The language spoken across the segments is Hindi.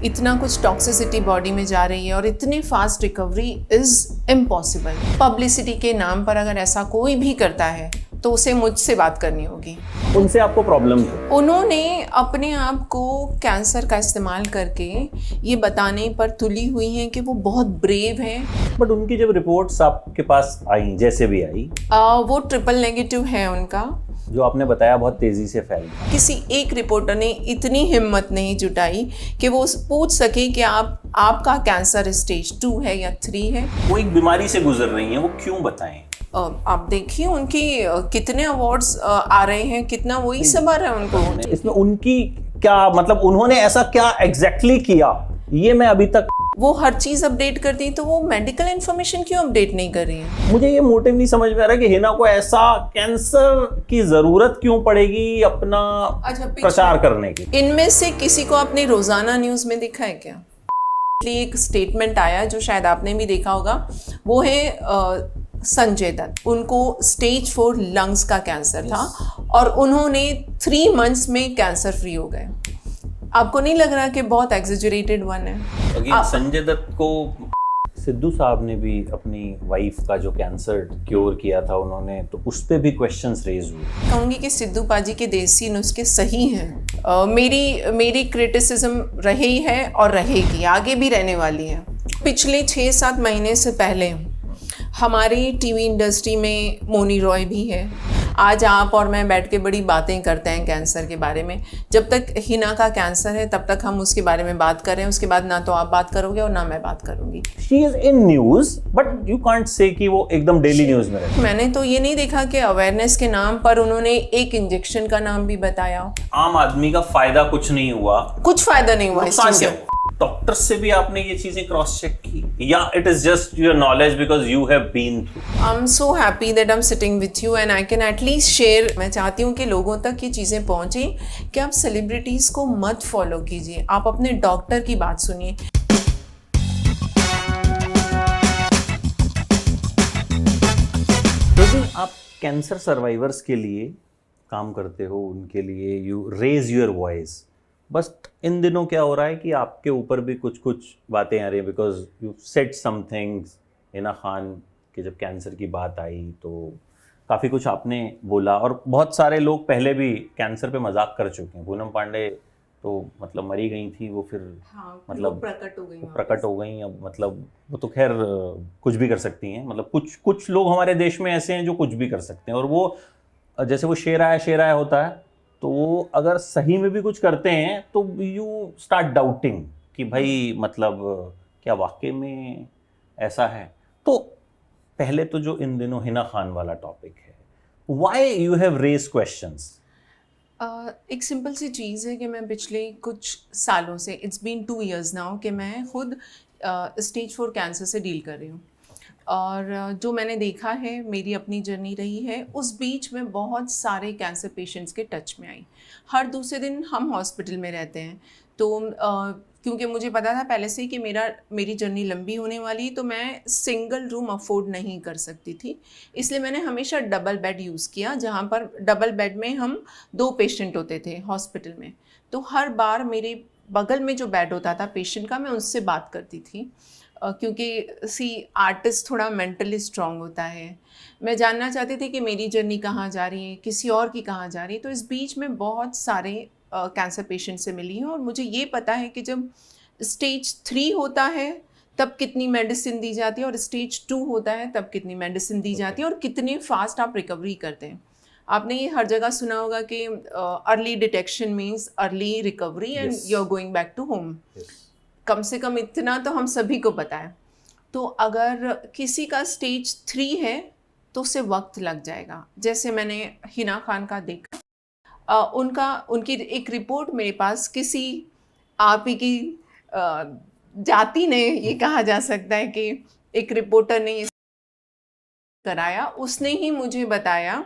इतना कुछ टॉक्सिसिटी बॉडी में जा रही है और इतनी fast recovery is impossible. Publicity के नाम पर अगर ऐसा कोई भी करता है तो उसे मुझसे बात करनी होगी। उनसे आपको प्रॉब्लम थी? उन्होंने अपने आप को कैंसर का इस्तेमाल करके ये बताने पर तुली हुई हैं कि वो बहुत ब्रेव हैं। बट उनकी जब रिपोर्ट्स आपके पास आई, जैसे भी आई, वो ट्रिपल नेगेटिव है उनका। जो आपने बताया बहुत तेजी से फैल गया। किसी एक रिपोर्टर ने इतनी हिम्मत नहीं जुटाई कि वो पूछ सके कि आपका कैंसर स्टेज 2 है या 3 है। वो एक बीमारी से गुजर रही हैं, वो क्यों बताएं? आप देखिए उनकी कितने अवार्ड्स आ रहे हैं, कितना वही सब आ रहा है उनको। इसमें उनकी क्या मतलब, उन्होंने ऐसा क्या एग्जैक्टली किया, ये मैं अभी तक। वो हर चीज अपडेट करती हैं तो वो मेडिकल इन्फॉर्मेशन क्यों अपडेट नहीं कर रही है? मुझे ये मोटिव नहीं समझ में आ रहा कि हिना को ऐसा कैंसर की जरूरत क्यों पड़ेगी अपना प्रचार करने की। इनमें से किसी को आपने रोजाना न्यूज में देखा है क्या? एक स्टेटमेंट आया जो शायद आपने भी देखा होगा, वो है संजय दत्त। उनको स्टेज 4 लंग्स का कैंसर था और उन्होंने 3 मंथ्स में कैंसर फ्री हो गए। आपको नहीं लग रहा कि बहुत एग्जेजरेटेड वन है? संजय दत्त को सिद्धू साहब ने भी अपनी वाइफ का जो कैंसर क्योर किया था उन्होंने, तो उस पे भी क्वेश्चंस रेज हुए। कहूँगी कि सिद्धू पाजी के देसी नुस्खे सही हैं। मेरी क्रिटिसिज्म रही है और रहेगी, आगे भी रहने वाली है। पिछले 6-7 महीने से पहले हमारी टीवी इंडस्ट्री में मोनी रॉय भी है। आज आप और मैं बैठ के बड़ी बातें करते हैं कैंसर के बारे में। जब तक हिना का कैंसर है तब तक हम उसके बारे में बात कर रहे हैं, उसके बाद ना तो आप बात करोगे और ना मैं बात करूंगी। She is in news but you can't say कि वो एकदम डेली न्यूज में रहती। मैंने तो ये नहीं देखा कि अवेयरनेस के नाम पर उन्होंने एक इंजेक्शन का नाम भी बताया। आम आदमी का फायदा कुछ नहीं हुआ, कुछ फायदा नहीं हुआ इस चीज से। डॉक्टर से भी आपने ये चीजें क्रॉस चेक की या it is just your knowledge because you have been through? I am so happy that I am sitting with you and I can at least share. मैं चाहती हूँ कि लोगों तक ये चीज़ें पहुँचे कि आप सेलिब्रिटीज़ को मत फॉलो कीजिए, आप अपने डॉक्टर की बात सुनिए। तो आप कैंसर सर्वाइवर्स के लिए काम करते हो, उनके लिए यू रेज योर वॉइस। बस इन दिनों क्या हो रहा है कि आपके ऊपर भी कुछ कुछ बातें आ रही है because you said some things. Hina Khan के जब कैंसर की बात आई तो काफ़ी कुछ आपने बोला और बहुत सारे लोग पहले भी कैंसर पे मजाक कर चुके हैं। पूनम पांडे तो मतलब मरी गई थी, वो फिर मतलब प्रकट हो गई। अब मतलब वो तो खैर कुछ भी कर सकती हैं, मतलब कुछ लोग हमारे देश में ऐसे हैं जो कुछ भी कर सकते हैं। और वो जैसे वो शेर आया होता है, तो वो अगर सही में भी कुछ करते हैं तो यू स्टार्ट डाउटिंग कि भाई मतलब क्या वाकई में ऐसा है। तो पहले तो जो इन दिनों हिना खान वाला टॉपिक है, why you have raise questions? एक सिंपल सी चीज़ है कि मैं पिछले कुछ सालों से, इट्स बीन 2 years नाउ, कि मैं खुद स्टेज 4 कैंसर से डील कर रही हूँ। और जो मैंने देखा है, मेरी अपनी जर्नी रही है, उस बीच में बहुत सारे कैंसर पेशेंट्स के टच में आई। हर दूसरे दिन हम हॉस्पिटल में रहते हैं, तो क्योंकि मुझे पता था पहले से ही कि मेरी जर्नी लंबी होने वाली, तो मैं सिंगल रूम अफोर्ड नहीं कर सकती थी। इसलिए मैंने हमेशा डबल बेड यूज़ किया, जहाँ पर डबल बेड में हम 2 पेशेंट होते थे हॉस्पिटल में। तो हर बार मेरे बगल में जो बेड होता था पेशेंट का, मैं उससे बात करती थी, क्योंकि आर्टिस्ट थोड़ा मेंटली स्ट्रांग होता है। मैं जानना चाहती थी कि मेरी जर्नी कहाँ जा रही है, किसी और की कहाँ जा रही है। तो इस बीच में बहुत सारे कैंसर पेशेंट से मिली हूँ और मुझे ये पता है कि जब स्टेज 3 होता है तब कितनी मेडिसिन दी जाती है और स्टेज 2 होता है तब कितनी मेडिसिन दी जाती है और कितने फास्ट आप रिकवरी करते हैं। आपने ये हर जगह सुना होगा कि early detection means early recovery and you are going back to home. कम से कम इतना तो हम सभी को पता है। तो अगर किसी का स्टेज 3 है तो उसे वक्त लग जाएगा। जैसे मैंने हिना खान का देखा, उनकी एक रिपोर्ट मेरे पास किसी आप ही की जाति ने, ये कहा जा सकता है कि एक रिपोर्टर ने कराया, उसने ही मुझे बताया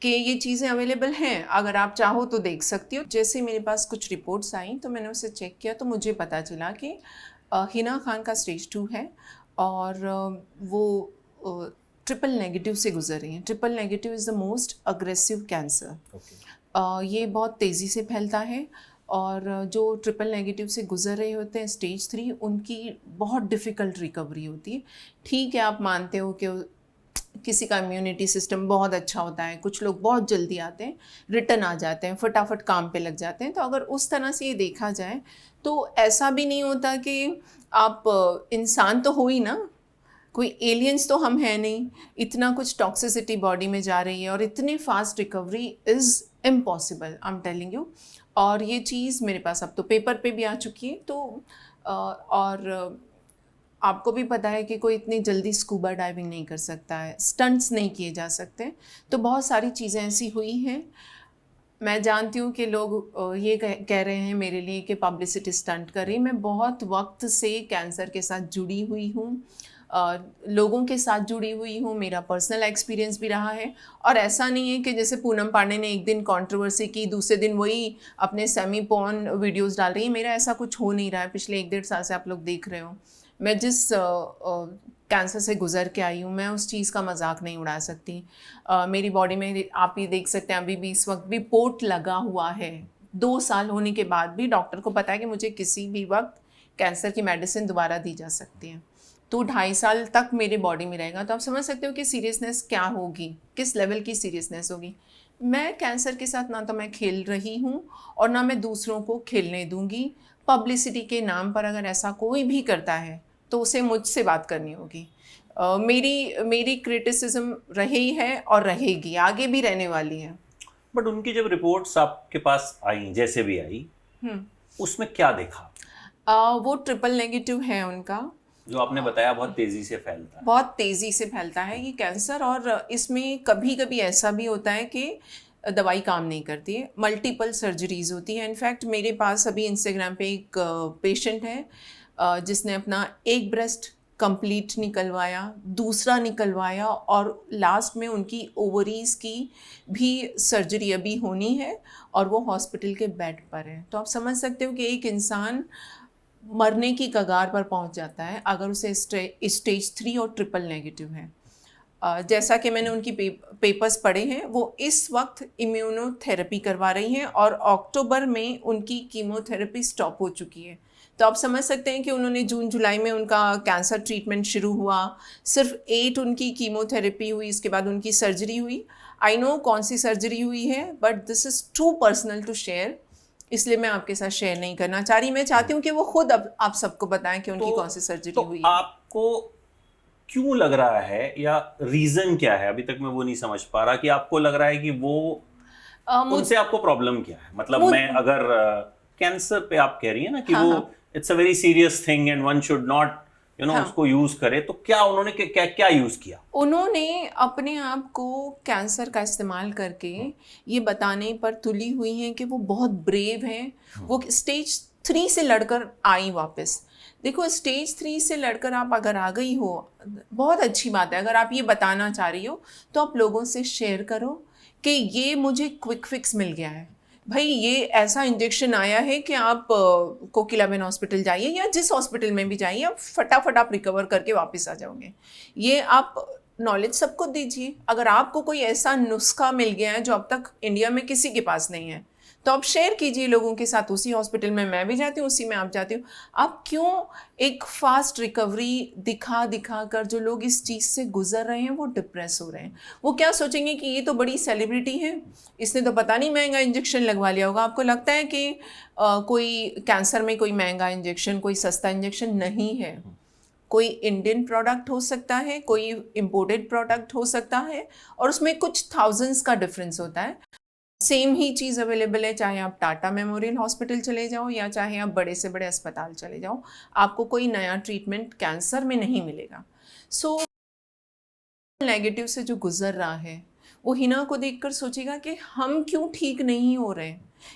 कि ये चीज़ें अवेलेबल हैं, अगर आप चाहो तो देख सकती हो। जैसे मेरे पास कुछ रिपोर्ट्स आई तो मैंने उसे चेक किया तो मुझे पता चला कि हिना खान का स्टेज 2 है और वो ट्रिपल नेगेटिव से गुजर रही हैं। Triple negative is the most aggressive cancer. ये बहुत तेज़ी से फैलता है और जो ट्रिपल नेगेटिव से गुजर रहे होते हैं स्टेज 3, उनकी बहुत डिफ़िकल्ट रिकवरी होती है। ठीक है, आप मानते हो कि किसी का इम्यूनिटी सिस्टम बहुत अच्छा होता है, कुछ लोग बहुत जल्दी आते हैं, रिटर्न आ जाते हैं, फटाफट काम पे लग जाते हैं। तो अगर उस तरह से ये देखा जाए तो ऐसा भी नहीं होता कि आप इंसान तो हो ही ना, कोई एलियंस तो हम हैं नहीं। इतना कुछ टॉक्सिसिटी बॉडी में जा रही है और इतनी fast recovery is impossible, I am telling you. और ये चीज़ मेरे पास अब तो पेपर पे भी आ चुकी है। तो और आपको भी पता है कि कोई इतनी जल्दी स्कूबा डाइविंग नहीं कर सकता है, स्टंट्स नहीं किए जा सकते। तो बहुत सारी चीज़ें ऐसी हुई हैं। मैं जानती हूँ कि लोग ये कह रहे हैं मेरे लिए कि पब्लिसिटी स्टंट कर रही। मैं बहुत वक्त से कैंसर के साथ जुड़ी हुई हूँ, लोगों के साथ जुड़ी हुई हूँ, मेरा पर्सनल एक्सपीरियंस भी रहा है। और ऐसा नहीं है कि जैसे पूनम पांडे ने एक दिन कंट्रोवर्सी की, दूसरे दिन वही अपने सेमी पॉर्न वीडियोस डाल रही है। मेरा ऐसा कुछ हो नहीं रहा है। पिछले 1-1.5 साल से आप लोग देख रहे हो, मैं जिस कैंसर से गुजर के आई हूँ, मैं उस चीज़ का मजाक नहीं उड़ा सकती। मेरी बॉडी में आप ये देख सकते हैं, अभी भी इस वक्त भी पोर्ट लगा हुआ है। 2 साल होने के बाद भी डॉक्टर को पता है कि मुझे किसी भी वक्त कैंसर की मेडिसिन दोबारा दी जा सकती है। तो 2.5 साल तक मेरे बॉडी में रहेगा। तो आप समझ सकते हो कि सीरियसनेस क्या होगी, किस लेवल की सीरियसनेस होगी। मैं कैंसर के साथ ना तो मैं खेल रही हूँ और ना मैं दूसरों को खेलने दूंगी। पब्लिसिटी के नाम पर अगर ऐसा कोई भी करता है तो उसे मुझसे बात करनी होगी। मेरी क्रिटिसिज्म रही है और रहेगी, आगे भी रहने वाली है। बट उनकी जब रिपोर्ट्स आपके पास आई, जैसे भी आई, उसमें क्या देखा? वो ट्रिपल नेगेटिव है उनका, जो आपने बताया बहुत तेजी से फैलता है। बहुत तेज़ी से फैलता है ये कैंसर। और इसमें कभी कभी ऐसा भी होता है कि दवाई काम नहीं करती है, मल्टीपल सर्जरीज होती है। इनफैक्ट मेरे पास अभी इंस्टाग्राम पे एक पेशेंट है जिसने अपना एक ब्रेस्ट कंप्लीट निकलवाया, दूसरा निकलवाया और लास्ट में उनकी ओवरीज़ की भी सर्जरी अभी होनी है और वो हॉस्पिटल के बेड पर है। तो आप समझ सकते हो कि एक इंसान मरने की कगार पर पहुंच जाता है अगर उसे स्टेज 3 और ट्रिपल नेगेटिव है। जैसा कि मैंने उनकी पेपर्स पढ़े हैं, वो इस वक्त इम्यूनोथेरेपी करवा रही हैं और अक्टूबर में उनकी कीमोथेरेपी स्टॉप हो चुकी है। तो आप समझ सकते हैं कि उन्होंने जून जुलाई में उनका कैंसर ट्रीटमेंट शुरू हुआ, सिर्फ 8 उनकी कीमोथेरेपी हुई, इसके बाद उनकी सर्जरी हुई। आई नो कौन सी सर्जरी हुई है, but this is too personal to share, इसलिए मैं आपके साथ शेयर नहीं करना चाह रही। मैं चाहती हूँ कि वो खुद अब आप सबको बताएं कि उनकी कौन सी सर्जरी हुई है। आपको क्यों लग रहा है या रीजन क्या है? अभी तक मैं वो नहीं समझ पा रहा कि आपको लग रहा है कि वो उनसे आपको प्रॉब्लम क्या है। मतलब मैं अगर कैंसर पे आप कह रही है ना कि वो it's a very serious thing and one should not उसको यूज करे, तो क्या उन्होंने क्या यूज किया? उन्होंने अपने आप को कैंसर का इस्तेमाल करके ये बताने पर तुली हुई हैं कि वो बहुत ब्रेव हैं। वो स्टेज 3 से लड़कर आई वापस। देखो, स्टेज 3 से लड़कर आप अगर आ गई हो, बहुत अच्छी बात है। अगर आप ये बताना चाह रही हो तो आप लोगों से शेयर करो कि ये मुझे क्विक फिक्स मिल गया है। भाई, ये ऐसा इंजेक्शन आया है कि आप कोकिलाबेन हॉस्पिटल जाइए या जिस हॉस्पिटल में भी जाइए, आप फटाफट आप रिकवर करके वापस आ जाओगे। ये आप नॉलेज सबको दीजिए। अगर आपको कोई ऐसा नुस्खा मिल गया है जो अब तक इंडिया में किसी के पास नहीं है, तो आप शेयर कीजिए लोगों के साथ। उसी हॉस्पिटल में मैं भी जाती हूँ, उसी में आप जाती हूँ। आप क्यों एक फास्ट रिकवरी दिखा दिखा कर जो लोग इस चीज़ से गुजर रहे हैं वो डिप्रेस हो रहे हैं। वो क्या सोचेंगे कि ये तो बड़ी सेलिब्रिटी है, इसने तो पता नहीं महंगा इंजेक्शन लगवा लिया होगा। आपको लगता है कि कोई कैंसर में कोई महंगा इंजेक्शन, कोई सस्ता इंजेक्शन नहीं है। कोई इंडियन प्रोडक्ट हो सकता है, कोई इम्पोर्टेड प्रोडक्ट हो सकता है, और उसमें कुछ थाउजेंड्स का डिफरेंस होता है। सेम ही चीज़ अवेलेबल है, चाहे आप टाटा मेमोरियल हॉस्पिटल चले जाओ या चाहे आप बड़े से बड़े अस्पताल चले जाओ, आपको कोई नया ट्रीटमेंट कैंसर में नहीं मिलेगा। सो नेगेटिव से जो गुजर रहा है वो हिना को देखकर सोचेगा कि हम क्यों ठीक नहीं हो रहे।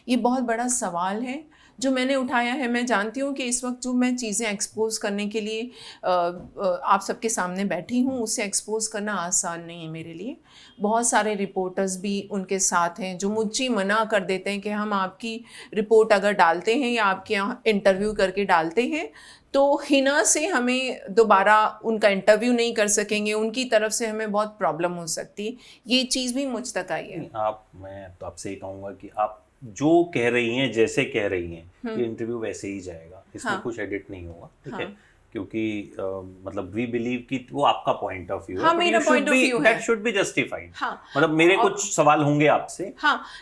ये बहुत बड़ा सवाल है जो मैंने उठाया है। मैं जानती हूँ कि इस वक्त जो मैं चीज़ें एक्सपोज करने के लिए आप सबके सामने बैठी हूँ, उसे एक्सपोज करना आसान नहीं है मेरे लिए। बहुत सारे रिपोर्टर्स भी उनके साथ हैं जो मुझे मना कर देते हैं कि हम आपकी रिपोर्ट अगर डालते हैं या आपके यहाँ इंटरव्यू करके डालते हैं तो हिना से हमें दोबारा उनका इंटरव्यू नहीं कर सकेंगे, उनकी तरफ से हमें बहुत प्रॉब्लम हो सकती है। ये चीज़ भी मुझ तक आई है। मैं तो आपसे ही कहूँगा कि आप जो कह रही हैं जैसे कह रही हैं ये इंटरव्यू वैसे ही जाएगा, इसमें कुछ एडिट नहीं होगा, ठीक है, क्योंकि मतलब वी बिलीव कि वो आपका पॉइंट ऑफ व्यू है, मेरा पॉइंट ऑफ व्यू है, दैट शुड बी जस्टिफाइड। मतलब मेरे कुछ सवाल होंगे आपसे।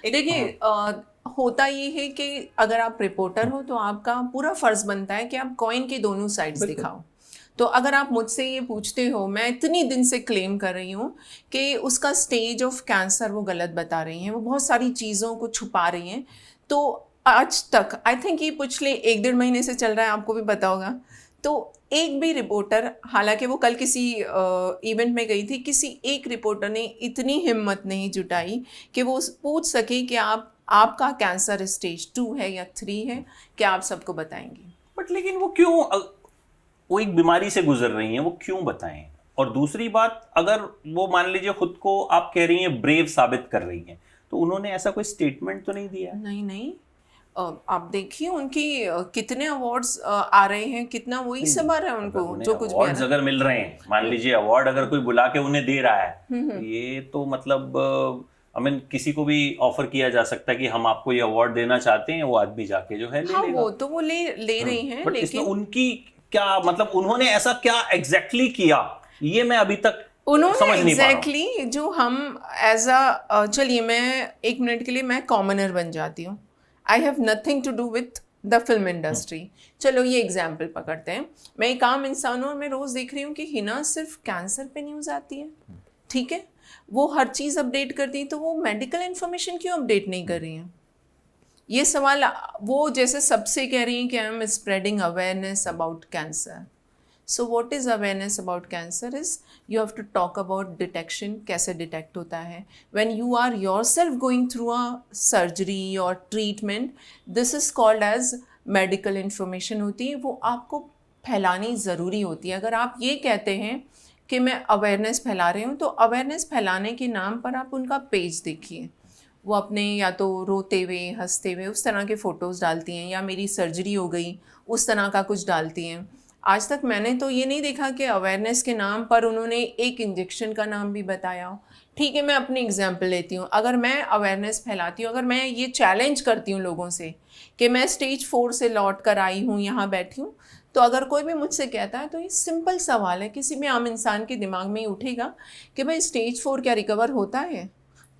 देखिए होता ये है कि अगर आप रिपोर्टर हो तो आपका पूरा फर्ज बनता है कि आप कॉइन के दोनों साइड्स दिखाओ। तो अगर आप मुझसे ये पूछते हो, मैं इतनी दिन से क्लेम कर रही हूँ कि उसका स्टेज ऑफ कैंसर वो गलत बता रही हैं, वो बहुत सारी चीज़ों को छुपा रही हैं, तो आज तक आई थिंक ये पिछले 1-1.5 महीने से चल रहा है, आपको भी पता होगा, तो एक भी रिपोर्टर, हालांकि वो कल किसी इवेंट में गई थी, किसी एक रिपोर्टर ने इतनी हिम्मत नहीं जुटाई कि वो पूछ सके कि आपका कैंसर स्टेज 2 है या 3 है, क्या आप सबको बताएंगे। बट लेकिन वो क्यों, वो एक बीमारी से गुजर रही हैं, वो क्यों बताएं? और दूसरी बात, अगर वो मान लीजिए खुद को आप कह रही हैं ब्रेव साबित कर रही हैं, तो उन्होंने ऐसा कोई स्टेटमेंट तो नहीं दिया? नहीं, आप देखिए उनकी कितने अवार्ड्स आ रहे हैं, कितना वही सब आ रहा है उनको, जो कुछ भी अवार्ड्स अगर मिल रहे हैं, मान लीजिए अवार्ड अगर कोई बुला के उन्हें दे रहा है, ये तो मतलब किसी को भी ऑफर किया जा सकता है कि हम आपको ये अवार्ड देना चाहते हैं, वो आदमी जाके जो है ले लेगा। वो तो वो ले रही हैं, बट लेकिन इसमें उनकी क्या मतलब, उन्होंने ऐसा क्या एग्जैक्टली किया, ये मैं अभी तक समझ नहीं पा रहा हूं। जो हम एज अ, चलिए मैं 1 मिनट के लिए मैं कॉमनर बन जाती हूँ, I have nothing to do with the film industry. चलो ये एग्जाम्पल पकड़ते हैं, मैं एक आम इंसान हूँ और मैं रोज़ देख रही हूँ कि हिना सिर्फ कैंसर पे न्यूज़ आती है, ठीक है, वो हर चीज़ अपडेट करती है, तो वो मेडिकल इन्फॉर्मेशन क्यों अपडेट नहीं कर रही हैं? ये सवाल वो जैसे सबसे कह रही हैं कि I am spreading awareness about cancer. So what is awareness about cancer is you have to talk about detection, कैसे डिटेक्ट होता है। When you are yourself going through a surgery और treatment, this is called as medical information होती है, वो आपको फैलानी ज़रूरी होती है। अगर आप ये कहते हैं कि मैं अवेयरनेस फैला रही हूँ, तो अवेयरनेस फैलाने के नाम पर आप उनका पेज देखिए, वो अपने या तो रोते हुए, हंसते हुए उस तरह के फ़ोटोज़ डालती हैं, या मेरी सर्जरी हो गई उस तरह का कुछ डालती हैं। आज तक मैंने तो ये नहीं देखा कि अवेयरनेस के नाम पर उन्होंने एक इंजेक्शन का नाम भी बताया हो। ठीक है, मैं अपनी एग्जांपल लेती हूँ, अगर मैं अवेयरनेस फैलाती हूँ, अगर मैं ये चैलेंज करती हूँ लोगों से कि मैं स्टेज 4 से लौट कर आई हूँ, यहाँ बैठी हूँ, तो अगर कोई भी मुझसे कहता है, तो ये सिंपल सवाल है, किसी भी आम इंसान के दिमाग में ही उठेगा कि भाई स्टेज 4 क्या रिकवर होता है?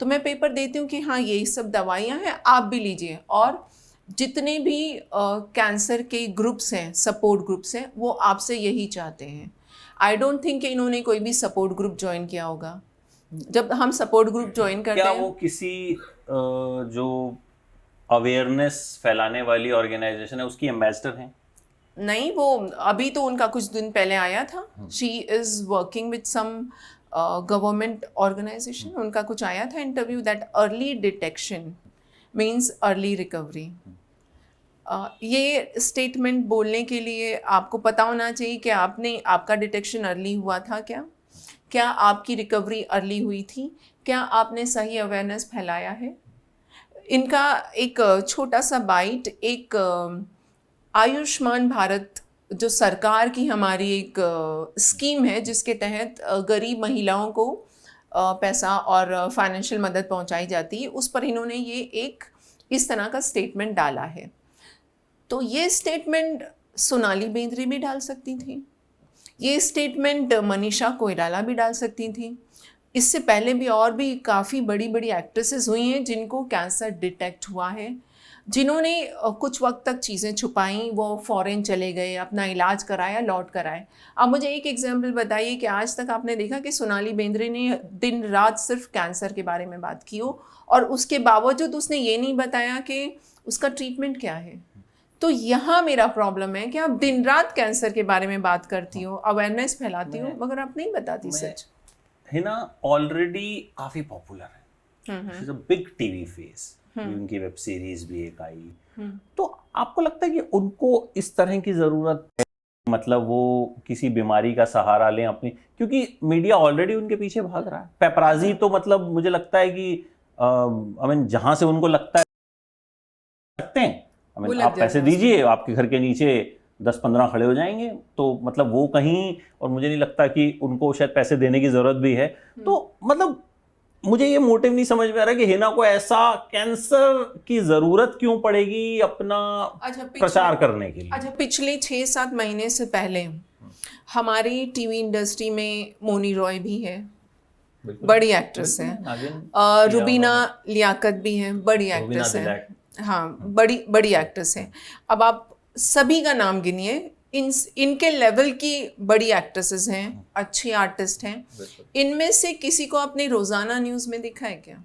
तो मैं पेपर देती हूँ कि हाँ ये सब दवाइयाँ हैं, आप भी लीजिए। और जितने भी कैंसर के ग्रुप्स हैं, सपोर्ट ग्रुप्स हैं, वो आपसे यही चाहते हैं। आई डोंट थिंक कि इन्होंने कोई भी सपोर्ट ग्रुप ज्वाइन किया होगा। जब हम सपोर्ट ग्रुप ज्वाइन करते हैं, क्या वो किसी जो अवेयरनेस फैलाने वाली ऑर्गेनाइजेशन है उसकी एम्बेसडर हैं? नहीं, वो अभी तो उनका कुछ दिन पहले आया था। She is working with some government organisation, उनका कुछ आया था interview, that early detection means early recovery. ये स्टेटमेंट बोलने के लिए आपको पता होना चाहिए कि आपका डिटेक्शन अर्ली हुआ था क्या आपकी रिकवरी अर्ली हुई थी, क्या आपने सही अवेयरनेस फैलाया है। इनका एक छोटा सा बाइट, एक आयुष्मान भारत जो सरकार की हमारी एक स्कीम है, जिसके तहत गरीब महिलाओं को पैसा और फाइनेंशियल मदद पहुंचाई जाती है, उस पर इन्होंने ये एक इस तरह का स्टेटमेंट डाला है। तो ये स्टेटमेंट सोनाली बेंद्रे भी डाल सकती थी, ये स्टेटमेंट मनीषा कोइराला भी डाल सकती थी। इससे पहले भी और भी काफ़ी बड़ी बड़ी एक्ट्रेसेस हुई हैं जिनको कैंसर डिटेक्ट हुआ है, जिन्होंने कुछ वक्त तक चीज़ें छुपाई, वो फॉरेन चले गए, अपना इलाज कराया, लौट कर आए। अब मुझे एक एग्जांपल बताइए कि आज तक आपने देखा कि सोनाली बेंद्रे ने दिन रात सिर्फ कैंसर के बारे में बात की हो, और उसके बावजूद उसने ये नहीं बताया कि उसका ट्रीटमेंट क्या है। तो यहाँ मेरा प्रॉब्लम है कि आप दिन रात कैंसर के बारे में बात करती हो, अवेयरनेस फैलाती हो, मगर आप नहीं बताती सच। हिना ऑलरेडी काफ़ी पॉपुलर है, she is a big TV face, उनकी वेब सीरीज भी एक आई। तो आपको लगता है कि उनको इस तरह की ज़रूरत है, मतलब वो किसी बीमारी का सहारा लें अपनी, क्योंकि मीडिया ऑलरेडी उनके पीछे भाग रहा है। पेपराजी तो मतलब मुझे लगता है कि जहाँ से उनको लगता है सकते हैं, आप पैसे दीजिए, आपके घर के नीचे 10-15 खड़े हो जाएंगे, तो मतलब वो कहीं, और मुझे नहीं लगता कि उनको शायद पैसे देने की ज़रूरत भी है। तो मतलब मुझे ये मोटिव नहीं समझ में आ रहा कि हिना को ऐसा कैंसर की जरूरत क्यों पड़ेगी अपना प्रचार करने के लिए। अच्छा, पिछले 6-7 महीने से पहले हमारी टीवी इंडस्ट्री में मोनी रॉय भी है, बड़ी एक्ट्रेस है, रुबीना लियाकत भी है, बड़ी एक्ट्रेस है, हाँ बड़ी एक्ट्रेस है। अब आप सभी का नाम गिनिए, इनके लेवल की बड़ी एक्ट्रेसेस हैं, अच्छे आर्टिस्ट हैं, इनमें से किसी को आपने रोजाना न्यूज में देखा है क्या?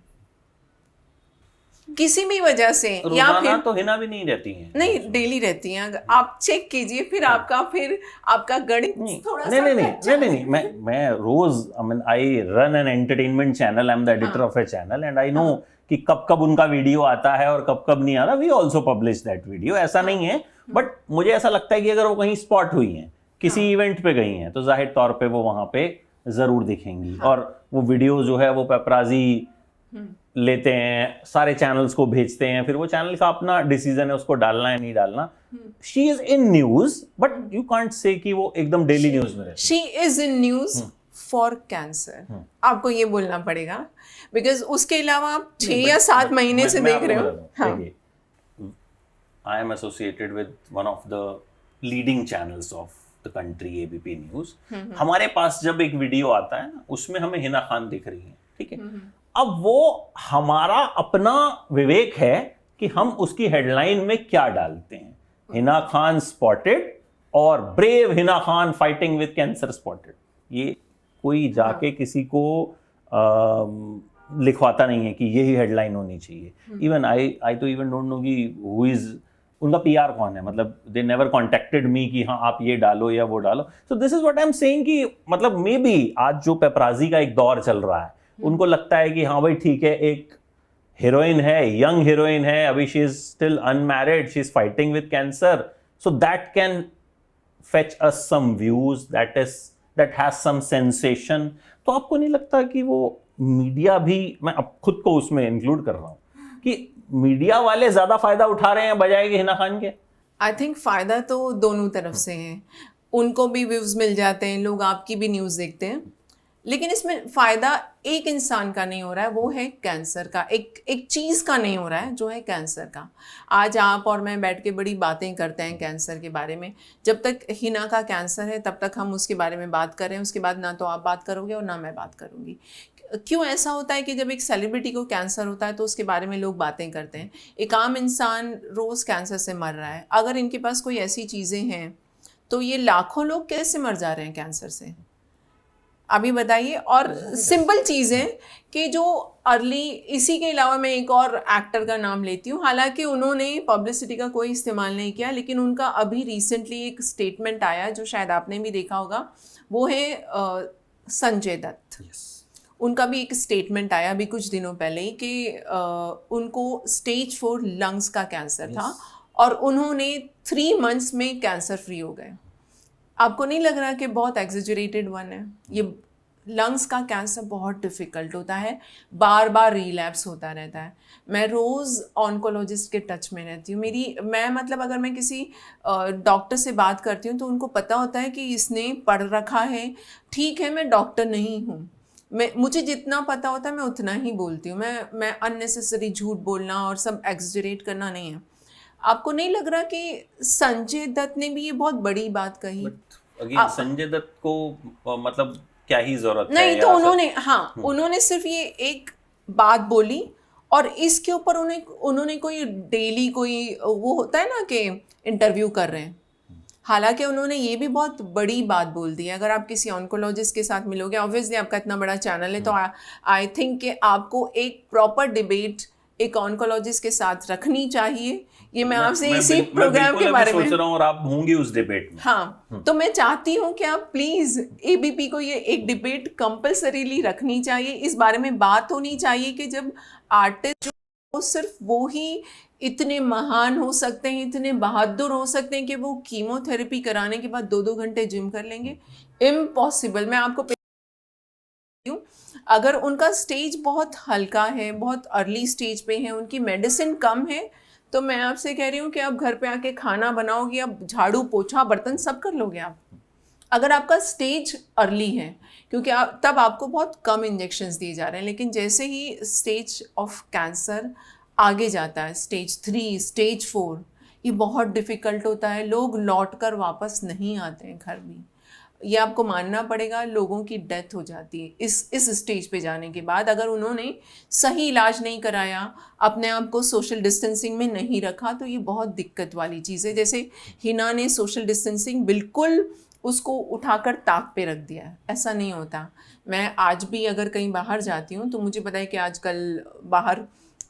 किसी भी वजह से, या फिर तो हिना भी नहीं रहती हैं। नहीं, डेली रहती हैं, आप चेक कीजिए, फिर आपका गणित थोड़ा सा नहीं, मैं रोज I run an entertainment channel, I am the editor of a channel and I know कि कब उनका वीडियो आता है और कब नहीं आ रहा। We also publish that video, ऐसा नहीं है, बट मुझे ऐसा लगता है कि अगर वो कहीं स्पॉट हुई हैं, किसी इवेंट पे गई हैं, तो जाहिर तौर पे वो वहां पे जरूर दिखेंगी। और वो वीडियो जो है वो पेपराजी लेते हैं, सारे चैनल्स को भेजते हैं, फिर वो चैनल का अपना डिसीजन है उसको डालना है नहीं डालना। She is in news, but you can't say कि वो एकदम डेली न्यूज में रहती। She is in news for cancer, आपको ये बोलना पड़ेगा, बिकॉज उसके अलावा आप 6 या 7 महीने से देख रहे हो। I am associated with one of the leading channels of the country, ABP News. हमारे पास जब एक वीडियो आता है ना, उसमें हमें हिना खान दिख रही है, ठीक है। अब वो हमारा अपना विवेक है कि हम उसकी हेडलाइन में क्या डालते हैं, हिना खान स्पॉटेड और brave Hina Khan fighting with cancer spotted. ये कोई जाके किसी को लिखवाता नहीं है कि यही हेडलाइन होनी चाहिए। इवन आई तो इवन डोंट नो कि हु इज उनका पीआर कौन है, मतलब दे नेवर कॉन्टेक्टेड मी कि हाँ आप ये डालो या वो डालो। So this is what I am saying कि मतलब मे बी आज जो पेपराजी का एक दौर चल रहा है, उनको लगता है कि हाँ भाई ठीक है, एक हीरोइन है, यंग हीरोइन है, अभी she is still unmarried, she is fighting with cancer, so that can fetch us some views, that has some sensation. तो आपको नहीं लगता कि वो मीडिया भी, मैं अब खुद को उसमें इंक्लूड कर रहा हूँ, कि मीडिया वाले ज्यादा फायदा उठा रहे हैं बजाय कि हिना खान के? आई थिंक फायदा तो दोनों तरफ से है, उनको भी व्यूज मिल जाते हैं, लोग आपकी भी न्यूज देखते हैं, लेकिन इसमें फायदा एक इंसान का नहीं हो रहा है, वो है कैंसर का, एक चीज का नहीं हो रहा है, जो है कैंसर का। आज आप और मैं बैठ के बड़ी बातें करते हैं कैंसर के बारे में, जब तक हिना का कैंसर है तब तक हम उसके बारे में बात कर रहे हैं, उसके बाद ना तो आप बात करोगे और ना मैं बात करूंगी। क्यों ऐसा होता है कि जब एक सेलिब्रिटी को कैंसर होता है तो उसके बारे में लोग बातें करते हैं, एक आम इंसान रोज कैंसर से मर रहा है। अगर इनके पास कोई ऐसी चीजें हैं तो ये लाखों लोग कैसे मर जा रहे हैं कैंसर से, अभी बताइए। और सिंपल चीज़ है कि जो अर्ली, इसी के अलावा मैं एक और एक्टर का नाम लेती हूँ, हालांकि उन्होंने पब्लिसिटी का कोई इस्तेमाल नहीं किया, लेकिन उनका अभी रिसेंटली एक स्टेटमेंट आया जो शायद आपने भी देखा होगा, वो है संजय दत्त। उनका भी एक स्टेटमेंट आया अभी कुछ दिनों पहले ही कि उनको स्टेज 4 लंग्स का कैंसर था और उन्होंने 3 मंथ्स में कैंसर फ्री हो गए। आपको नहीं लग रहा कि बहुत एग्जेजरेटेड वन है? ये लंग्स का कैंसर बहुत डिफ़िकल्ट होता है, बार बार रिलैप्स होता रहता है। मैं रोज़ ऑन्कोलॉजिस्ट के टच में रहती हूँ। मैं मतलब अगर मैं किसी डॉक्टर से बात करती हूँ तो उनको पता होता है कि इसने पढ़ रखा है। ठीक है, मैं डॉक्टर नहीं हूँ, मुझे जितना पता होता है मैं उतना ही बोलती हूँ। मैं अननेसेसरी झूठ बोलना और सब एग्जेजरेट करना नहीं है। आपको नहीं लग रहा कि संजय दत्त ने भी ये बहुत बड़ी बात कही? संजय दत्त को मतलब क्या ही जरूरत है? नहीं, तो उन्होंने सिर्फ ये एक बात बोली और इसके ऊपर उन्होंने कोई डेली कोई वो होता है ना कि इंटरव्यू कर रहे हैं। हालांकि उन्होंने ये भी बहुत बड़ी बात बोल दी है। अगर आप किसी ऑन्कोलॉजिस्ट के साथ मिलोगे, ऑब्वियसली आपका इतना बड़ा चैनल है, तो आई थिंक कि आपको एक प्रॉपर डिबेट एक ऑन्कोलॉजिस्ट के साथ रखनी चाहिए। ये मैं आपसे इसी प्रोग्राम के बारे में सोच रहा हूँ और आप होंगी उस डिबेट में। हाँ, तो मैं चाहती हूँ कि आप प्लीज एबीपी को ये एक डिबेट कंपल्सरीली रखनी चाहिए। इस बारे में बात होनी चाहिए कि जब आर्टिस्ट जो सिर्फ वो ही इतने महान हो सकते हैं, इतने बहादुर हो सकते हैं कि वो कीमोथेरेपी कराने के बाद 2-2 घंटे जिम कर लेंगे। इम्पॉसिबल। मैं आपको अगर उनका स्टेज बहुत हल्का है, बहुत अर्ली स्टेज पे है, उनकी मेडिसिन कम है, तो मैं आपसे कह रही हूँ कि आप घर पे आके खाना बनाओगे, आप झाड़ू पोछा बर्तन सब कर लोगे आप। अगर आपका स्टेज अर्ली है, क्योंकि तब आपको बहुत कम इंजेक्शंस दिए जा रहे हैं, लेकिन जैसे ही स्टेज ऑफ कैंसर आगे जाता है, स्टेज 3, स्टेज 4, ये बहुत डिफ़िकल्ट होता है, लोग लौट कर वापस नहीं आते हैं घर भी। ये आपको मानना पड़ेगा, लोगों की डेथ हो जाती है इस स्टेज पे जाने के बाद, अगर उन्होंने सही इलाज नहीं कराया, अपने आप को सोशल डिस्टेंसिंग में नहीं रखा, तो ये बहुत दिक्कत वाली चीज़ है। जैसे हिना ने सोशल डिस्टेंसिंग बिल्कुल उसको उठाकर ताक पे रख दिया है, ऐसा नहीं होता। मैं आज भी अगर कहीं बाहर जाती हूँ तो मुझे पता है कि आजकल बाहर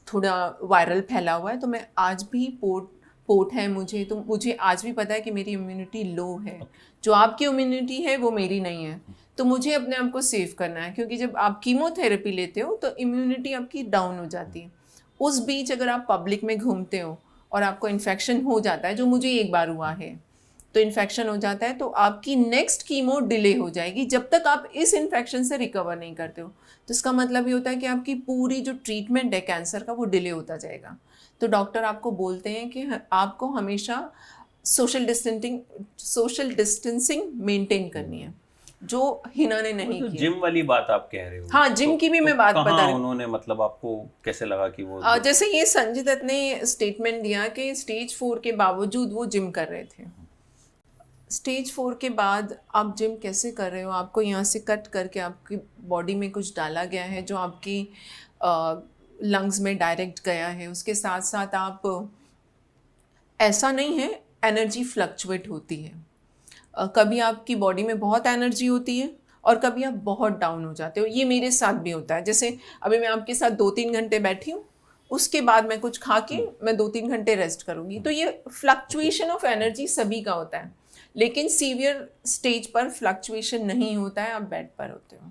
थोड़ा वायरल फैला हुआ है, तो मैं आज भी पोट है मुझे, तो मुझे आज भी पता है कि मेरी इम्यूनिटी लो है, जो आपकी इम्यूनिटी है वो मेरी नहीं है, तो मुझे अपने आप को सेव करना है, क्योंकि जब आप कीमोथेरेपी लेते हो तो इम्यूनिटी आपकी डाउन हो जाती है। उस बीच अगर आप पब्लिक में घूमते हो और आपको इन्फेक्शन हो जाता है, जो मुझे एक बार हुआ है, तो इन्फेक्शन हो जाता है, तो आपकी नेक्स्ट कीमो डिले हो जाएगी जब तक आप इस इन्फेक्शन से रिकवर नहीं करते हो। तो इसका मतलब ये होता है कि आपकी पूरी जो ट्रीटमेंट है कैंसर का, वो डिले होता जाएगा। तो डॉक्टर आपको बोलते हैं कि आपको हमेशा सोशल डिस्टेंसिंग मेंटेन करनी है, जो हिना ने नहीं तो किया। जिम वाली बात आप कह रहे हो? हाँ, जिम की भी मैं बात बता रही हूँ। उन्होंने मतलब आपको कैसे लगा कि वो जैसे ये संजय दत्त ने स्टेटमेंट दिया कि स्टेज 4 के बावजूद वो जिम कर रहे थे। स्टेज 4 के बाद आप जिम कैसे कर रहे हो? आपको यहाँ से कट करके आपकी बॉडी में कुछ डाला गया है जो आपकी लंग्स में डायरेक्ट गया है। उसके साथ साथ आप, ऐसा नहीं है, एनर्जी फ्लक्चुएट होती है। कभी आपकी बॉडी में बहुत एनर्जी होती है और कभी आप बहुत डाउन हो जाते हो। ये मेरे साथ भी होता है। जैसे अभी मैं आपके साथ 2-3 घंटे बैठी हूँ, उसके बाद मैं कुछ खा के मैं 2-3 घंटे रेस्ट करूँगी। तो ये फ्लक्चुएशन ऑफ एनर्जी सभी का होता है, लेकिन सीवियर स्टेज पर फ्लक्चुएशन नहीं होता है, आप बेड पर होते हो।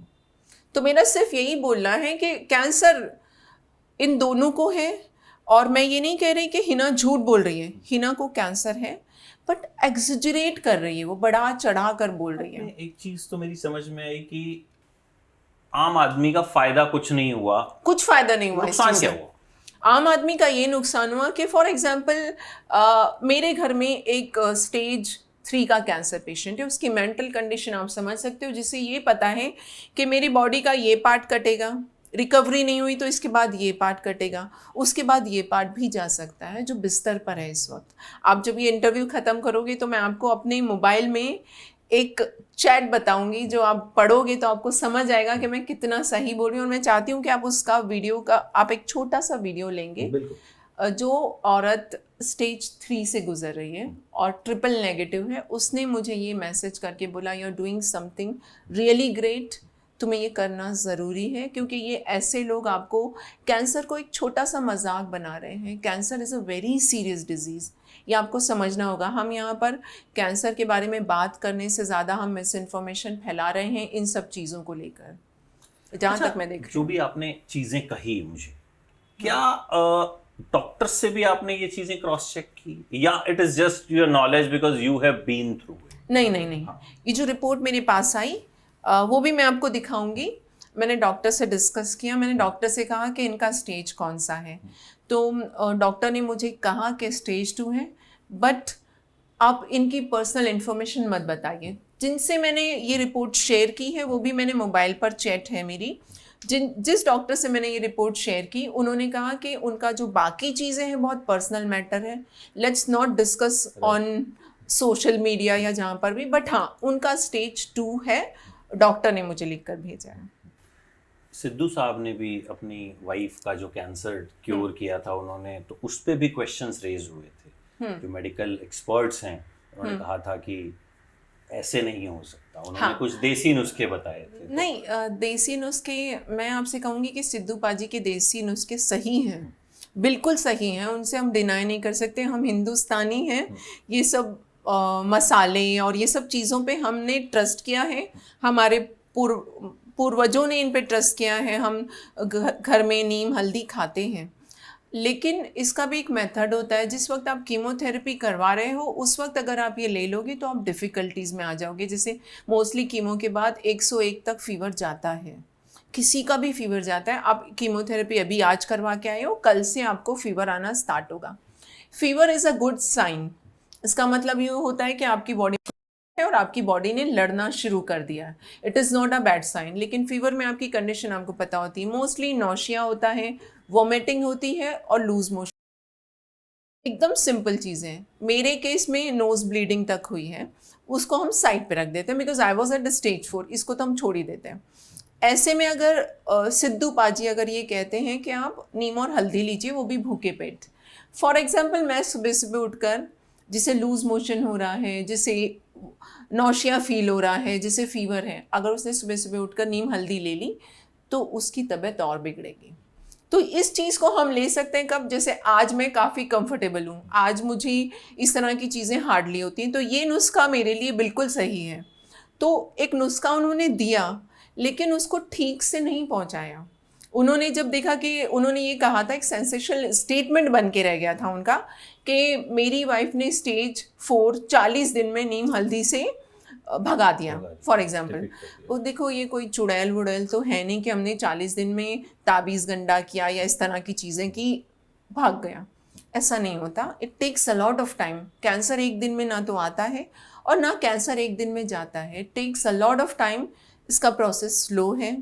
तो मेरा सिर्फ यही बोलना है कि कैंसर इन दोनों को है, और मैं ये नहीं कह रही कि हिना झूठ बोल रही है, हिना को कैंसर है, बट एग्जिजरेट कर रही है, वो बढ़ा चढ़ा कर बोल रही है। एक चीज तो मेरी समझ में आई कि आम आदमी का फायदा कुछ नहीं हुआ। कुछ फायदा नहीं हुआ। नुकसान क्या हुआ? आम आदमी का ये नुकसान हुआ कि फॉर एग्जाम्पल मेरे घर में एक स्टेज 3 का कैंसर पेशेंट है। उसकी मेंटल कंडीशन आप समझ सकते हो, जिसे ये पता है कि मेरी बॉडी का ये पार्ट कटेगा, रिकवरी नहीं हुई तो इसके बाद ये पार्ट कटेगा, उसके बाद ये पार्ट भी जा सकता है, जो बिस्तर पर है इस वक्त। आप जब ये इंटरव्यू ख़त्म करोगे तो मैं आपको अपने मोबाइल में एक चैट बताऊंगी, जो आप पढ़ोगे तो आपको समझ आएगा कि मैं कितना सही बोल रही हूँ। और मैं चाहती हूँ कि आप उसका वीडियो का, आप एक छोटा सा वीडियो लेंगे, जो औरत स्टेज 3 से गुजर रही है और ट्रिपल नेगेटिव है, उसने मुझे ये मैसेज करके बोला, you are doing something really great, तुम्हें ये करना ज़रूरी है, क्योंकि ये ऐसे लोग आपको कैंसर को एक छोटा सा मजाक बना रहे हैं। Cancer is a very serious disease, ये आपको समझना होगा। हम यहाँ पर कैंसर के बारे में बात करने से ज़्यादा हम मिस इन्फॉर्मेशन फैला रहे हैं इन सब चीज़ों को लेकर, जहाँ तक मैं देख। जो भी आपने चीज़ें कही मुझे, क्या डॉक्टर से भी आपने ये चीज़ें क्रॉस चेक की, या it is just your knowledge because you have been through it? नहीं, ये जो रिपोर्ट मेरे पास आई वो भी मैं आपको दिखाऊंगी। मैंने डॉक्टर से डिस्कस किया, मैंने डॉक्टर से कहा कि इनका स्टेज कौन सा है, तो डॉक्टर ने मुझे कहा कि स्टेज 2 है, बट आप इनकी पर्सनल इन्फॉर्मेशन मत बताइए। जिनसे मैंने ये रिपोर्ट शेयर की है वो भी मैंने मोबाइल पर चैट है मेरी, जिस डॉक्टर से मैंने ये रिपोर्ट शेयर की, उन्होंने कहा कि उनका जो बाकी चीज़ें हैं बहुत पर्सनल मैटर है, let's not discuss on social media या जहाँ पर भी, बट हाँ उनका स्टेज 2 है, डॉक्टर ने मुझे लिख कर भेजा है। सिद्धू साहब ने भी अपनी वाइफ का जो कैंसर क्योर किया था, उन्होंने तो उस पर भी क्वेश्चंस रेज हुए थे। जो मेडिकल एक्सपर्ट्स हैं उन्होंने कहा था कि ऐसे नहीं हो सकता, उन्होंने कुछ देसी नुस्खे बताए थे। नहीं, देसी नुस्खे, मैं आपसे कहूँगी कि सिद्धू पाजी के देसी नुस्खे सही हैं, बिल्कुल सही हैं, उनसे हम डिनाई नहीं कर सकते। हम हिंदुस्तानी हैं, ये सब मसाले और ये सब चीज़ों पे हमने ट्रस्ट किया है, हमारे पूर्वजों ने इन पे ट्रस्ट किया है। हम घर में नीम हल्दी खाते हैं, लेकिन इसका भी एक मेथड होता है। जिस वक्त आप कीमोथेरेपी करवा रहे हो उस वक्त अगर आप ये ले लोगे तो आप डिफ़िकल्टीज़ में आ जाओगे। जैसे मोस्टली कीमो के बाद 101 तक फीवर जाता है, किसी का भी फीवर जाता है। आप कीमोथेरेपी अभी आज करवा के आए हो, कल से आपको फीवर आना स्टार्ट होगा। Fever is a good sign, इसका मतलब ये होता है कि आपकी बॉडी है और आपकी बॉडी ने लड़ना शुरू कर दिया है, it is not a bad sign. लेकिन फीवर में आपकी कंडीशन आपको पता होती है, मोस्टली नौशिया होता है, वॉमिटिंग होती है और लूज मोशन। एकदम सिंपल चीज़ें हैं। मेरे केस में नोज ब्लीडिंग तक हुई है, उसको हम साइड पे रख देते हैं because I was at the stage 4, इसको तो हम छोड़ ही देते हैं। ऐसे में अगर सिद्धू पाजी अगर ये कहते हैं कि आप नीम और हल्दी लीजिए, वो भी भूखे पेट। फॉर एग्जाम्पल मैं सुबह सुबह उठकर जिसे लूज मोशन हो रहा है, जिसे नौशिया फील हो रहा है, जिसे फीवर है, अगर उसने सुबह सुबह उठकर नीम हल्दी ले ली तो उसकी तबीयत और बिगड़ेगी। तो इस चीज़ को हम ले सकते हैं कब, जैसे आज मैं काफ़ी कंफर्टेबल हूँ, आज मुझे इस तरह की चीज़ें हार्डली होती हैं, तो ये नुस्खा मेरे लिए बिल्कुल सही है। तो एक नुस्खा उन्होंने दिया लेकिन उसको ठीक से नहीं पहुँचाया। उन्होंने जब देखा कि उन्होंने ये कहा था, एक सेंसेशनल स्टेटमेंट बन के रह गया था उनका कि मेरी वाइफ ने स्टेज 4 40 दिन में नीम हल्दी से भगा दिया। फॉर एग्जाम्पल वो देखो, ये कोई चुड़ैल वुड़ैल तो है नहीं कि हमने 40 दिन में ताबीज़ गंडा किया या इस तरह की चीज़ें की भाग गया, ऐसा नहीं होता। It takes a lot of time. Cancer एक दिन में ना तो आता है और ना कैंसर एक दिन में जाता है, it takes a lot of time. इसका प्रोसेस स्लो है।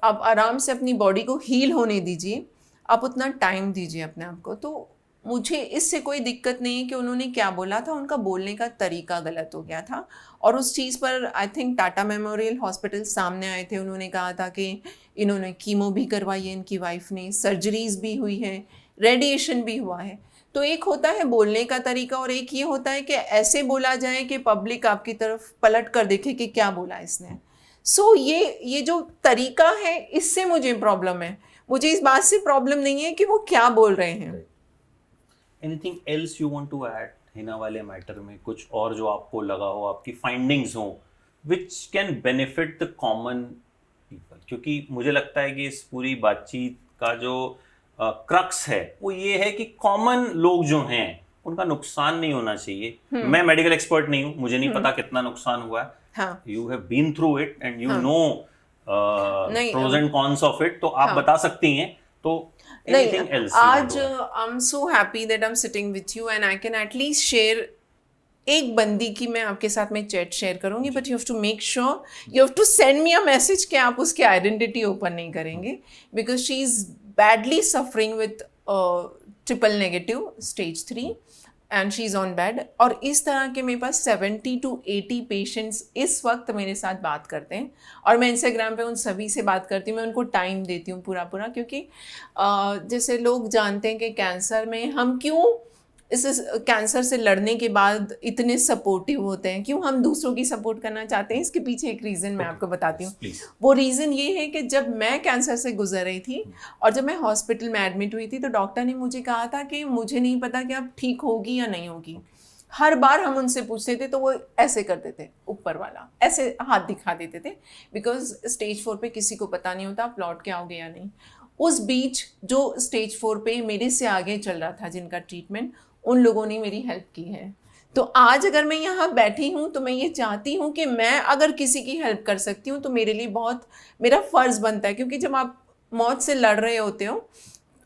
आप आराम से अपनी बॉडी को हील होने दीजिए, आप उतना टाइम दीजिए अपने आप को। तो मुझे इससे कोई दिक्कत नहीं है कि उन्होंने क्या बोला था, उनका बोलने का तरीका गलत हो गया था। और उस चीज़ पर I think Tata memorial hospital सामने आए थे, उन्होंने कहा था कि इन्होंने कीमो भी करवाई है, इनकी वाइफ ने सर्जरीज भी हुई है, रेडिएशन भी हुआ है। तो एक होता है बोलने का तरीका और एक ये होता है कि ऐसे बोला जाए कि पब्लिक आपकी तरफ पलट कर देखे कि क्या बोला इसने। सो ये जो तरीका है, इससे मुझे प्रॉब्लम है। मुझे इस बात से प्रॉब्लम नहीं है कि वो क्या बोल रहे हैं। Anything else you want to add Hina वाले मैटर में? कुछ और जो आपको लगा हो, आपकी फाइंडिंग्स हो which can benefit the common people? क्योंकि मुझे लगता है कि इस पूरी बातचीत का जो क्रक्स है वो ये है कि कॉमन लोग जो हैं उनका नुकसान नहीं होना चाहिए। मैं मेडिकल एक्सपर्ट नहीं हूँ, मुझे नहीं पता कितना नुकसान हुआ है। You have been through it and you know pros and cons of it, तो आप बता सकती हैं। तो anything else आज I'm so happy that I'm sitting with you and I can at least share एक बंदी की मैं आपके साथ में चैट शेयर करूंगी, but you have to make sure, you have to send me a message कि आप उसकी आइडेंटिटी ओपन नहीं करेंगे because she is badly suffering with triple negative stage 3 and she is on bed. और इस तरह के मेरे पास 70 to 80 पेशेंट्स इस वक्त मेरे साथ बात करते हैं और मैं इंस्टाग्राम पे उन सभी से बात करती हूँ। मैं उनको टाइम देती हूँ पूरा क्योंकि जैसे लोग जानते हैं कि कैंसर में हम क्यों इस कैंसर से लड़ने के बाद इतने सपोर्टिव होते हैं, क्यों हम दूसरों की सपोर्ट करना चाहते हैं, इसके पीछे एक रीज़न मैं आपको बताती हूँ। वो रीज़न ये है कि जब मैं कैंसर से गुजर रही थी और जब मैं हॉस्पिटल में एडमिट हुई थी तो डॉक्टर ने मुझे कहा था कि मुझे नहीं पता कि आप ठीक होगी या नहीं होगी। हर बार हम उनसे पूछते थे तो वो ऐसे करते थे, ऊपर वाला ऐसे हाथ दिखा देते थे, बिकॉज स्टेज 4 पे किसी को पता नहीं होता आप लौट के आओगे या नहीं। उस बीच जो स्टेज 4 पे मेरे से आगे चल रहा था जिनका ट्रीटमेंट, उन लोगों ने मेरी हेल्प की है। तो आज अगर मैं यहाँ बैठी हूँ तो मैं ये चाहती हूँ कि मैं अगर किसी की हेल्प कर सकती हूँ तो मेरे लिए बहुत मेरा फ़र्ज़ बनता है, क्योंकि जब आप मौत से लड़ रहे होते हो,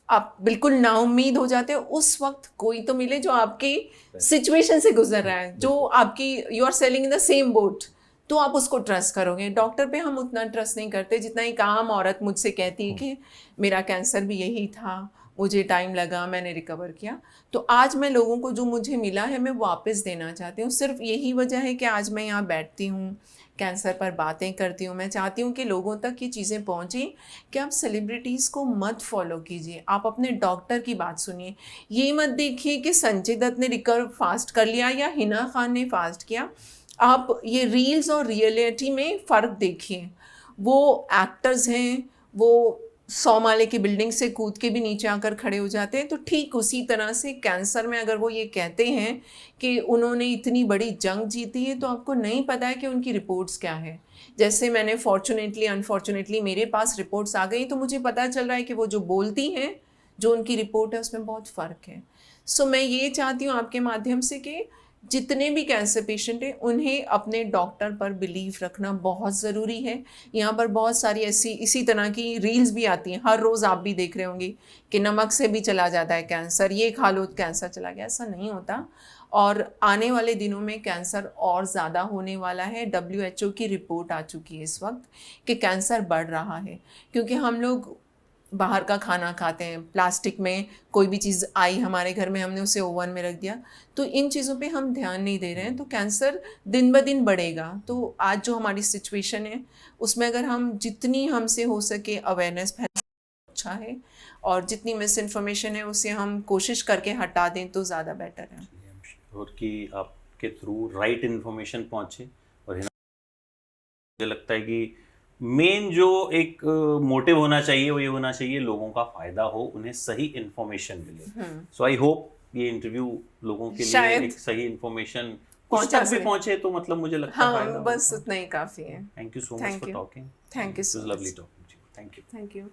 आप बिल्कुल नाउम्मीद हो जाते हो, उस वक्त कोई तो मिले जो आपकी सिचुएशन से गुजर रहा है, जो आपकी you are sailing in the same boat, तो आप उसको ट्रस्ट करोगे। डॉक्टर पे हम उतना ट्रस्ट नहीं करते जितना एक आम औरत मुझसे कहती है कि मेरा कैंसर भी यही था, मुझे टाइम लगा, मैंने रिकवर किया। तो आज मैं लोगों को जो मुझे मिला है मैं वापस देना चाहती हूँ। सिर्फ यही वजह है कि आज मैं यहाँ बैठती हूँ, कैंसर पर बातें करती हूँ। मैं चाहती हूँ कि लोगों तक ये चीज़ें पहुँचें कि आप सेलिब्रिटीज़ को मत फॉलो कीजिए, आप अपने डॉक्टर की बात सुनिए। ये मत देखिए कि संजय दत्त ने रिकवर फास्ट कर लिया या हिना खान ने फास्ट किया। आप ये रील्स और रियलिटी में फ़र्क देखिए। वो एक्टर्स हैं, वो 100 माले की बिल्डिंग से कूद के भी नीचे आकर खड़े हो जाते हैं। तो ठीक उसी तरह से कैंसर में अगर वो ये कहते हैं कि उन्होंने इतनी बड़ी जंग जीती है, तो आपको नहीं पता है कि उनकी रिपोर्ट्स क्या है। जैसे मैंने फॉर्चुनेटली अनफॉर्चुनेटली मेरे पास रिपोर्ट्स आ गई तो मुझे पता चल रहा है कि वो जो बोलती हैं, जो उनकी रिपोर्ट है, उसमें बहुत फ़र्क है। सो मैं ये चाहती हूँ आपके माध्यम से कि जितने भी कैंसर पेशेंट हैं उन्हें अपने डॉक्टर पर बिलीव रखना बहुत ज़रूरी है। यहाँ पर बहुत सारी ऐसी इसी तरह की रील्स भी आती हैं, हर रोज़ आप भी देख रहे होंगे कि नमक से भी चला जाता है कैंसर, ये खा लो कैंसर चला गया। ऐसा नहीं होता। और आने वाले दिनों में कैंसर और ज़्यादा होने वाला है। WHO की रिपोर्ट आ चुकी है इस वक्त कि कैंसर बढ़ रहा है, क्योंकि हम लोग बाहर का खाना खाते हैं, प्लास्टिक में कोई भी चीज़ आई हमारे घर में, हमने उसे ओवन में रख दिया, तो इन चीज़ों पे हम ध्यान नहीं दे रहे हैं, तो कैंसर दिन ब दिन बढ़ेगा। तो आज जो हमारी सिचुएशन है उसमें अगर हम जितनी हमसे हो सके अवेयरनेस फैला अच्छा है, और जितनी मिस इन्फॉर्मेशन है उसे हम कोशिश करके हटा दें तो ज़्यादा बेटर है। और कि आपके थ्रू राइट इन्फॉर्मेशन पहुंचे। और मुझे लगता है कि मेन जो एक मोटिव होना चाहिए वो ये होना चाहिए लोगों का फायदा हो, उन्हें सही इन्फॉर्मेशन मिले। सो आई होप ये इंटरव्यू लोगों के लिए एक सही इन्फॉर्मेशन कुछ तक भी पहुंचे, तो मतलब मुझे लगता है हाँ, बस उतना ही काफ़ी है। Thank you so much for talking. Thank you so much. Lovely talking to you. Thank you. Thank you.